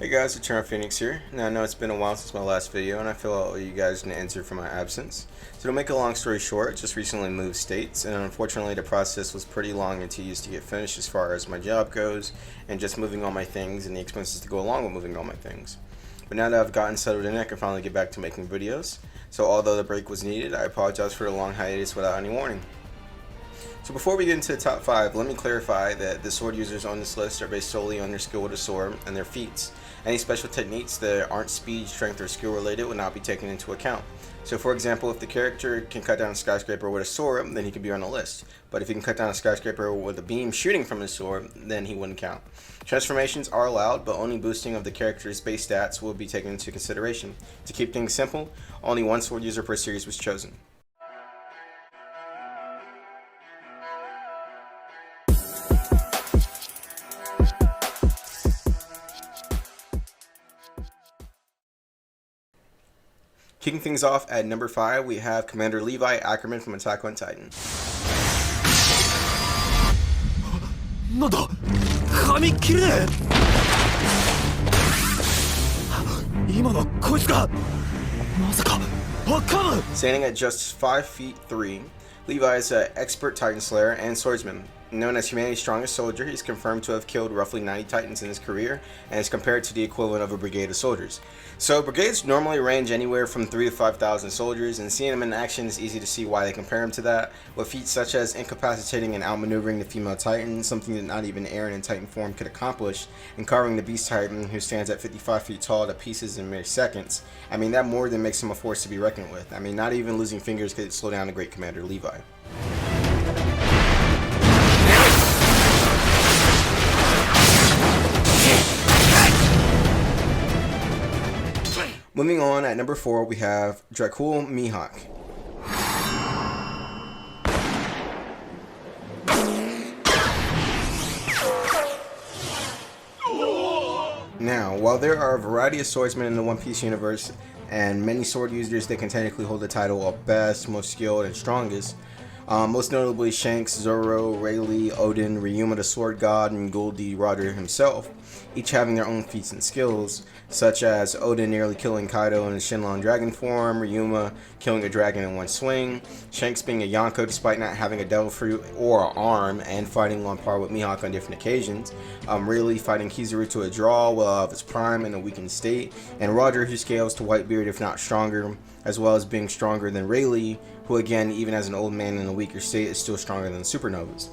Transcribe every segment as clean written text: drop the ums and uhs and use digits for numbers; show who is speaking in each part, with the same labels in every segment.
Speaker 1: Hey guys, it's Phoenix here. Now I know it's been a while since my last video and I feel I owe you guys an answer for my absence. So to make a long story short, just recently moved states and unfortunately the process was pretty long and tedious to get finished as far as my job goes and just moving all my things and the expenses to go along with moving all my things. But now that I've gotten settled in, I can finally get back to making videos. So although the break was needed, I apologize for the long hiatus without any warning. So before we get into the top 5, let me clarify that the sword users on this list are based solely on their skill with the sword and their feats. Any special techniques that aren't speed, strength, or skill related will not be taken into account. So for example, if the character can cut down a skyscraper with a sword, then he could be on the list. But if he can cut down a skyscraper with a beam shooting from his sword, then he wouldn't count. Transformations are allowed, but only boosting of the character's base stats will be taken into consideration. To keep things simple, only one sword user per series was chosen. Kicking things off at number 5, we have Commander Levi Ackerman from Attack on Titan. Standing at just 5 feet 3, Levi is an expert Titan Slayer and Swordsman. Known as humanity's strongest soldier, he's confirmed to have killed roughly 90 Titans in his career and is compared to the equivalent of a brigade of soldiers. So brigades normally range anywhere from 3,000 to 5,000 soldiers, and seeing him in action is easy to see why they compare him to that, with feats such as incapacitating and outmaneuvering the female Titan, something that not even Eren in Titan form could accomplish, and carving the Beast Titan, who stands at 55 feet tall, to pieces in mere seconds. I mean, that more than makes him a force to be reckoned with. I mean, not even losing fingers could slow down the great Commander Levi. Moving on, at number 4, we have Dracul Mihawk. Now, while there are a variety of swordsmen in the One Piece universe, and many sword users that can technically hold the title of best, most skilled, and strongest, most notably Shanks, Zoro, Rayleigh, Odin, Ryuma the Sword God, and Gul D. Roger himself, each having their own feats and skills, such as Odin nearly killing Kaido in his Shenlong dragon form, Ryuma killing a dragon in one swing, Shanks being a Yonko despite not having a devil fruit or an arm and fighting on par with Mihawk on different occasions, Rayleigh fighting Kizaru to a draw while of his prime in a weakened state, and Roger who scales to Whitebeard if not stronger, as well as being stronger than Rayleigh, who again, even as an old man in a weaker state, is still stronger than supernovas.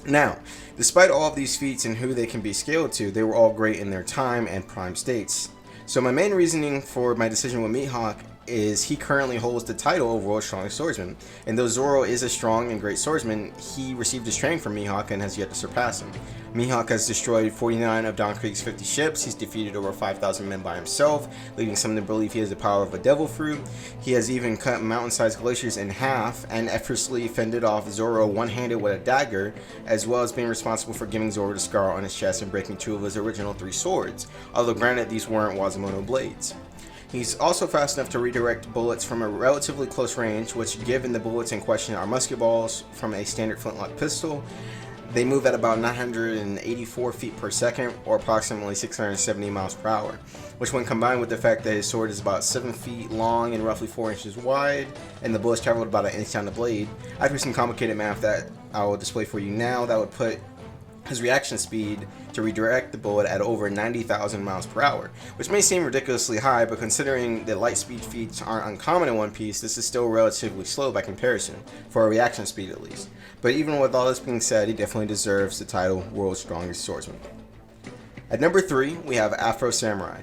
Speaker 1: Now, despite all of these feats and who they can be scaled to, they were all great in their time and prime states. So my main reasoning for my decision with Mihawk is he currently holds the title of World's Strongest Swordsman, and though Zoro is a strong and great swordsman, he received his training from Mihawk and has yet to surpass him. Mihawk has destroyed 49 of Don Krieg's 50 ships, he's defeated over 5,000 men by himself, leading some to believe he has the power of a devil fruit. He has even cut mountain-sized glaciers in half and effortlessly fended off Zoro one-handed with a dagger, as well as being responsible for giving Zoro the scar on his chest and breaking 2 of his original 3 swords, although granted these weren't Wazumono blades. He's also fast enough to redirect bullets from a relatively close range, which given the bullets in question are musket balls from a standard flintlock pistol, they move at about 984 feet per second or approximately 670 miles per hour, which when combined with the fact that his sword is about 7 feet long and roughly 4 inches wide, and the bullets traveled about an inch down the blade, after some complicated math that I will display for you now, that would put his reaction speed to redirect the bullet at over 90,000 miles per hour, which may seem ridiculously high, but considering that light speed feats aren't uncommon in One Piece, this is still relatively slow by comparison, for a reaction speed at least. But even with all this being said, he definitely deserves the title World's Strongest Swordsman. At number 3, we have Afro Samurai.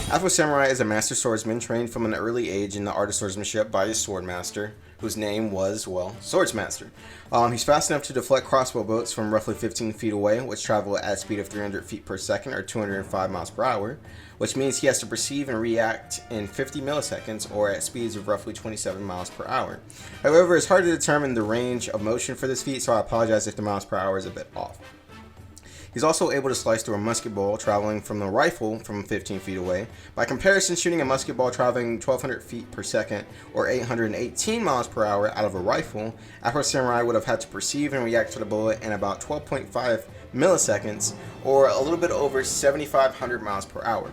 Speaker 1: Afro Samurai is a master swordsman trained from an early age in the art of swordsmanship by his swordmaster, whose name was, well, Swordsmaster. He's fast enough to deflect crossbow bolts from roughly 15 feet away, which travel at a speed of 300 feet per second or 205 miles per hour, which means he has to perceive and react in 50 milliseconds or at speeds of roughly 27 miles per hour. However, it's hard to determine the range of motion for this feat, so I apologize if the miles per hour is a bit off. He's also able to slice through a musket ball traveling from the rifle from 15 feet away. By comparison, shooting a musket ball traveling 1200 feet per second or 818 miles per hour out of a rifle, Afro Samurai would have had to perceive and react to the bullet in about 12.5 milliseconds or a little bit over 7,500 miles per hour.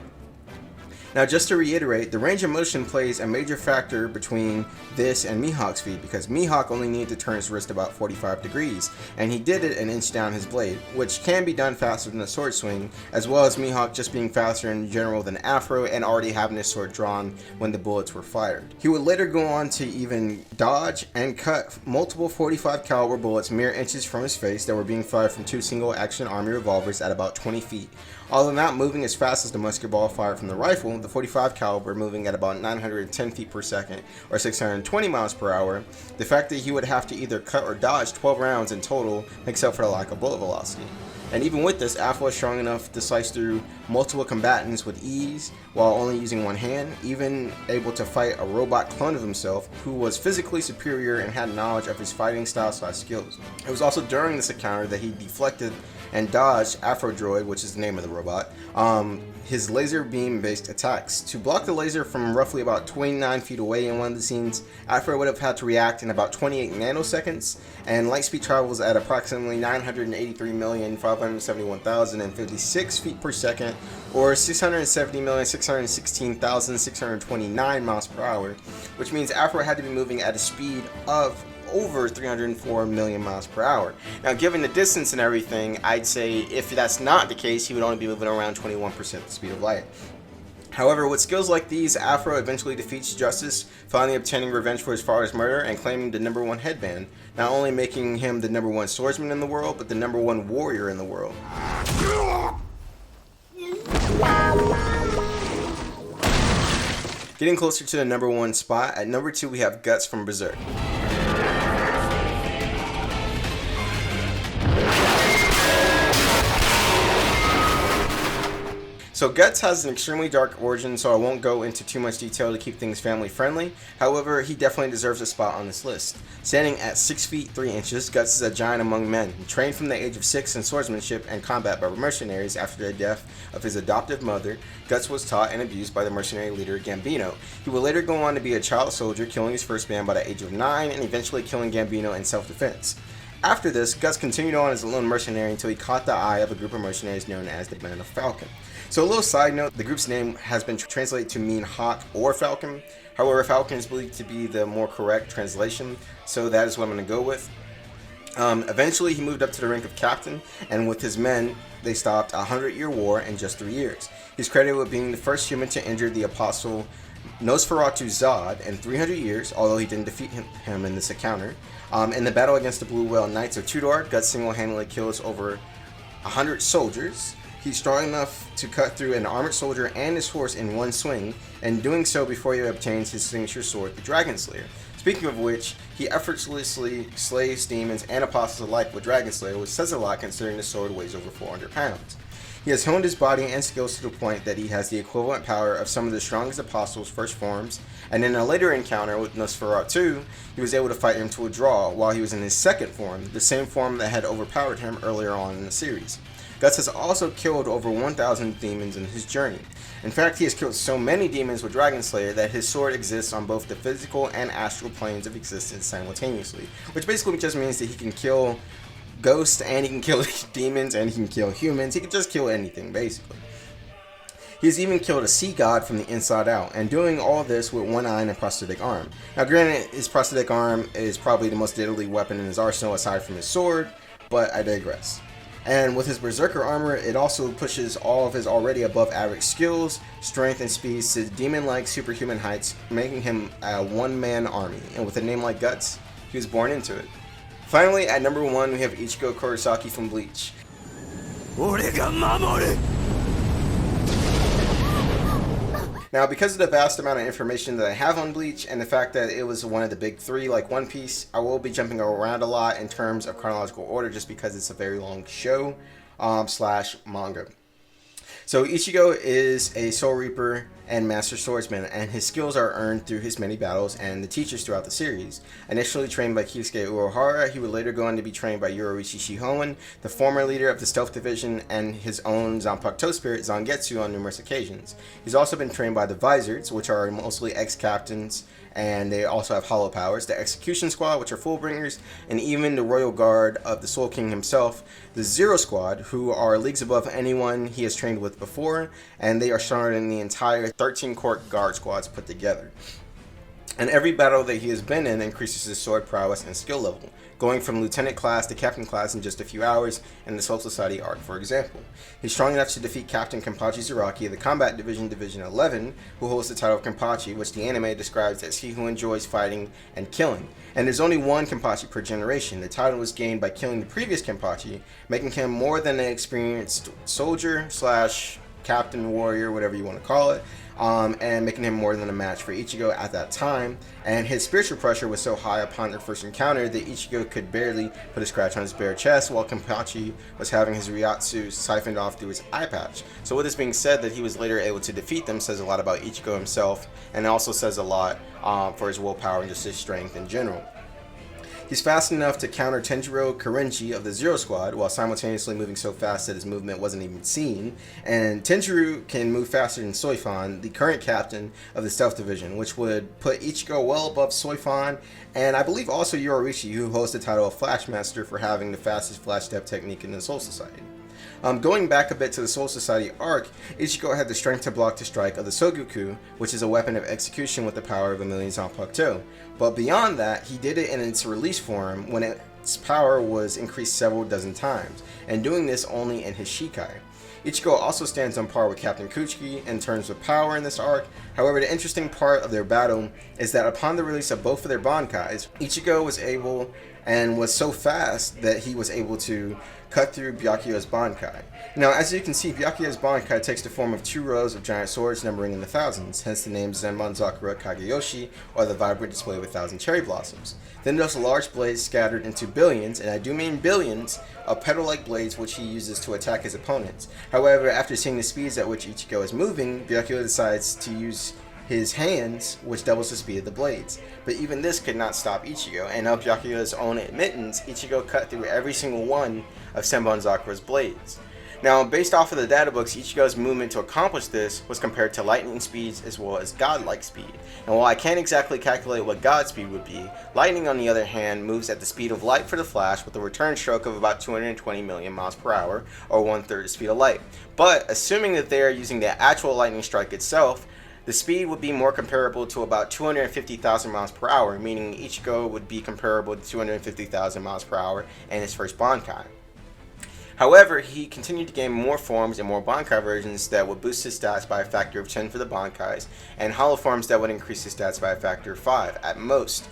Speaker 1: Now, just to reiterate, the range of motion plays a major factor between this and Mihawk's feat, because Mihawk only needed to turn his wrist about 45 degrees, and he did it an inch down his blade, which can be done faster than a sword swing, as well as Mihawk just being faster in general than Afro and already having his sword drawn when the bullets were fired. He would later go on to even dodge and cut multiple 45 caliber bullets mere inches from his face that were being fired from 2 single action army revolvers at about 20 feet. Although not moving as fast as the musket ball fired from the rifle, the 45 caliber moving at about 910 feet per second or 620 miles per hour, the fact that he would have to either cut or dodge 12 rounds in total makes up for the lack of bullet velocity. And even with this, Afro is strong enough to slice through multiple combatants with ease while only using one hand, even able to fight a robot clone of himself who was physically superior and had knowledge of his fighting style/skills. It was also during this encounter that he deflected and dodged Afro Droid, which is the name of the robot, his laser beam based attacks. To block the laser from roughly about 29 feet away in one of the scenes, Afro would have had to react in about 28 nanoseconds, and light speed travels at approximately 983,571,056 feet per second, or 670,616,629 miles per hour, which means Afro had to be moving at a speed of over 304 million miles per hour. Now, given the distance and everything, I'd say if that's not the case, he would only be moving around 21% the speed of light. However, with skills like these, Afro eventually defeats Justice, finally obtaining revenge for his father's murder and claiming the #1 headband, not only making him the #1 swordsman in the world, but the #1 warrior in the world. Getting closer to the #1 spot, at number 2 we have Guts from Berserk. So Guts has an extremely dark origin, so I won't go into too much detail to keep things family friendly. However, he definitely deserves a spot on this list. Standing at 6 feet 3 inches, Guts is a giant among men. Trained from the age of 6 in swordsmanship and combat by mercenaries after the death of his adoptive mother, Guts was taught and abused by the mercenary leader Gambino. He would later go on to be a child soldier, killing his first band by the age of 9 and eventually killing Gambino in self-defense. After this, Guts continued on as a lone mercenary until he caught the eye of a group of mercenaries known as the Band of Falcon. So a little side note, the group's name has been translated to mean hawk or falcon. However, falcon is believed to be the more correct translation, so that is what I'm going to go with. Eventually, he moved up to the rank of captain, and with his men, they stopped a 100-year war in just 3 years. He's credited with being the first human to injure the apostle Nosferatu Zod in 300 years, although he didn't defeat him in this encounter. In the battle against the Blue Whale Knights of Tudor, Guts single-handedly kills over 100 soldiers. He's strong enough to cut through an armored soldier and his horse in one swing, and doing so before he obtains his signature sword, the Dragon Slayer. Speaking of which, he effortlessly slays demons and apostles alike with Dragon Slayer, which says a lot considering the sword weighs over 400 pounds. He has honed his body and skills to the point that he has the equivalent power of some of the strongest apostles' first forms, and in a later encounter with Nosferatu, he was able to fight him to a draw while he was in his second form, the same form that had overpowered him earlier on in the series. Guts has also killed over 1,000 demons in his journey. In fact, he has killed so many demons with Dragon Slayer that his sword exists on both the physical and astral planes of existence simultaneously, which basically just means that he can kill ghosts and he can kill demons and he can kill humans. He can just kill anything, basically. He has even killed a sea god from the inside out, and doing all this with one eye and a prosthetic arm. Now granted, his prosthetic arm is probably the most deadly weapon in his arsenal aside from his sword, but I digress. And with his Berserker armor, it also pushes all of his already above average skills, strength, and speed to demon-like superhuman heights, making him a one-man army. And with a name like Guts, he was born into it. Finally, at number 1, we have Ichigo Kurosaki from Bleach. Now, because of the vast amount of information that I have on Bleach and the fact that it was one of the big 3 like One Piece, I will be jumping around a lot in terms of chronological order just because it's a very long show slash manga. So Ichigo is a Soul Reaper and Master Swordsman, and his skills are earned through his many battles and the teachers throughout the series. Initially trained by Kyosuke Uehara, he would later go on to be trained by Yoroichi Shihoen, the former leader of the Stealth Division, and his own Zanpakuto spirit Zangetsu on numerous occasions. He's also been trained by the Vizards, which are mostly ex-captains, and they also have hollow powers, the Execution Squad, which are Fullbringers, and even the Royal Guard of the Soul King himself, the Zero Squad, who are leagues above anyone he has trained with before, and they are stronger than the entire 13 Court Guard squads put together. And every battle that he has been in increases his sword prowess and skill level, going from lieutenant class to captain class in just a few hours in the Soul Society arc, for example. He's strong enough to defeat Captain Kenpachi Zaraki of the Combat Division Division 11, who holds the title of Kenpachi, which the anime describes as he who enjoys fighting and killing. And there's only one Kenpachi per generation. The title was gained by killing the previous Kenpachi, making him more than an experienced soldier slash captain, warrior, whatever you want to call it, and making him more than a match for Ichigo at that time. And his spiritual pressure was so high upon their first encounter that Ichigo could barely put a scratch on his bare chest, while Kenpachi was having his Ryatsu siphoned off through his eye patch. So with this being said, that he was later able to defeat them says a lot about Ichigo himself, and it also says a lot for his willpower and just his strength in general. He's fast enough to counter Tenjiro Karenji of the Zero Squad, while simultaneously moving so fast that his movement wasn't even seen. And Tenjiro can move faster than Soifan, the current captain of the Stealth Division, which would put Ichigo well above Soifan, and I believe also Yoroichi, who holds the title of Flashmaster for having the fastest flash step technique in the Soul Society. Going back a bit to the Soul Society arc, Ichigo had the strength to block the strike of the Sogoku, which is a weapon of execution with the power of a million Zanpakuto. But beyond that, he did it in its release form when its power was increased several dozen times, and doing this only in his Shikai. Ichigo also stands on par with Captain Kuchiki in terms of power in this arc. However, the interesting part of their battle is that upon the release of both of their Bankais, Ichigo was able and was so fast that he was able to cut through Byakuyo's Bankai. Now, as you can see, Byakuyo's Bankai takes the form of two rows of giant swords numbering in the thousands, hence the name Zenbon-Zakura Kageyoshi, or the vibrant display of 1,000 cherry blossoms. Then those large blades scattered into billions, and I do mean billions, of petal-like blades which he uses to attack his opponents. However, after seeing the speeds at which Ichigo is moving, Byakuyo decides to use his hands, which doubles the speed of the blades. But even this could not stop Ichigo, and of Byakuyo's own admittance, Ichigo cut through every single one of Zenbon-Zakura's blades. Now, based off of the data books, Ichigo's movement to accomplish this was compared to lightning speeds as well as godlike speed. And while I can't exactly calculate what god speed would be, lightning on the other hand moves at the speed of light for the flash with a return stroke of about 220 million miles per hour, or 1/3 the speed of light. But assuming that they are using the actual lightning strike itself, the speed would be more comparable to about 250,000 miles per hour, meaning Ichigo would be comparable to 250,000 miles per hour in his first Bankai. However, he continued to gain more forms and more Bankai versions that would boost his stats by a factor of 10 for the Bankais, and hollow forms that would increase his stats by a factor of 5 at most.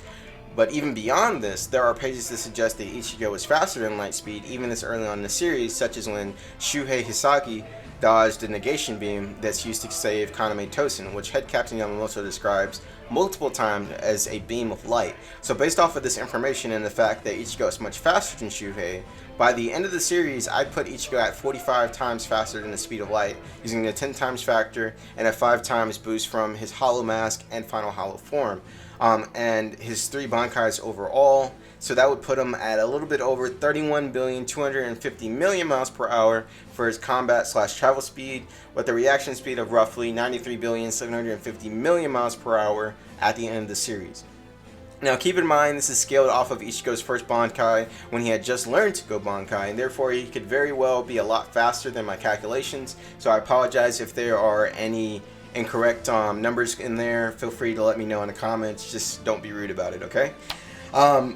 Speaker 1: But even beyond this, there are pages that suggest that Ichigo was faster than light speed even this early on in the series, such as when Shuhei Hisagi dodged the negation beam that's used to save Kaname Tosen, which Head Captain Yamamoto describes multiple times as a beam of light. So based off of this information and the fact that Ichigo is much faster than Shuhei, by the end of the series, I'd put Ichigo at 45 times faster than the speed of light, using the 10 times factor and a 5 times boost from his Hollow Mask and Final Hollow form, and his 3 Bankais overall. So that would put him at a little bit over 31,250,000,000 miles per hour for his combat/travel speed, with a reaction speed of roughly 93,750,000,000 miles per hour at the end of the series. Now keep in mind, this is scaled off of Ichigo's first Bankai when he had just learned to go Bankai, and therefore he could very well be a lot faster than my calculations, so I apologize if there are any incorrect numbers in there. Feel free to let me know in the comments, just don't be rude about it, okay?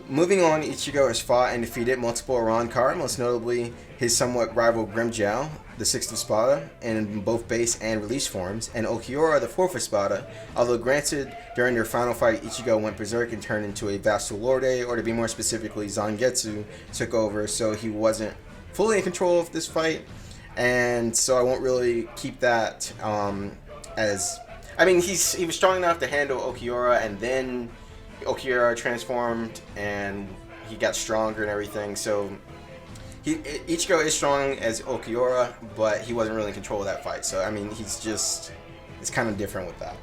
Speaker 1: Moving on, Ichigo has fought and defeated multiple Arrancar, most notably his somewhat rival Grimmjow, the 6th Espada, in both base and release forms, and Okiura, the 4th Espada, although granted, during their final fight, Ichigo went berserk and turned into a Vassal Lorde, or to be more specifically, Zangetsu took over, so he wasn't fully in control of this fight, and so I won't really keep that as... I mean, he was strong enough to handle Okiura, and then Okiura transformed and he got stronger and everything, so Ichigo is strong as Okiura, but he wasn't really in control of that fight. So I mean, it's kind of different with that.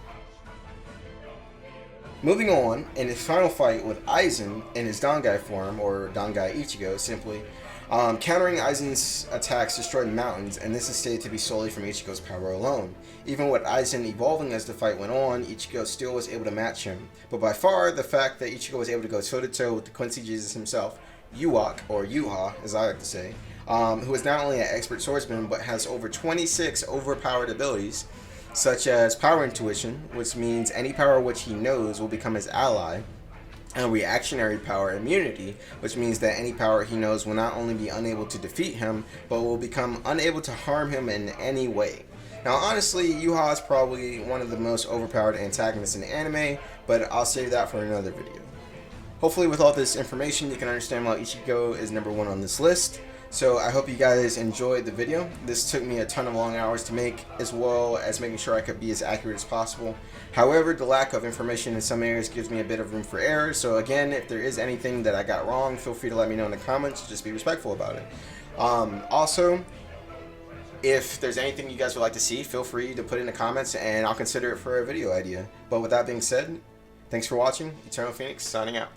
Speaker 1: Moving on, in his final fight with Aizen in his Dangai form, or Dangai Ichigo simply, countering Aizen's attacks destroyed mountains, and this is stated to be solely from Ichigo's power alone. Even with Aizen evolving as the fight went on, Ichigo still was able to match him. But by far, the fact that Ichigo was able to go toe-to-toe with the Quincy Jesus himself, Yuak, or Yuha, as I like to say, who is not only an expert swordsman, but has over 26 overpowered abilities, such as Power Intuition, which means any power which he knows will become his ally, and Reactionary Power Immunity, which means that any power he knows will not only be unable to defeat him, but will become unable to harm him in any way. Now honestly, Yuha is probably one of the most overpowered antagonists in the anime, but I'll save that for another video. Hopefully with all this information you can understand why Ichigo is number 1 on this list. So I hope you guys enjoyed the video. This took me a ton of long hours to make, as well as making sure I could be as accurate as possible. However, the lack of information in some areas gives me a bit of room for error. So again, if there is anything that I got wrong, feel free to let me know in the comments. Just be respectful about it. Also, if there's anything you guys would like to see, feel free to put it in the comments and I'll consider it for a video idea. But with that being said, thanks for watching. Eternal Phoenix signing out.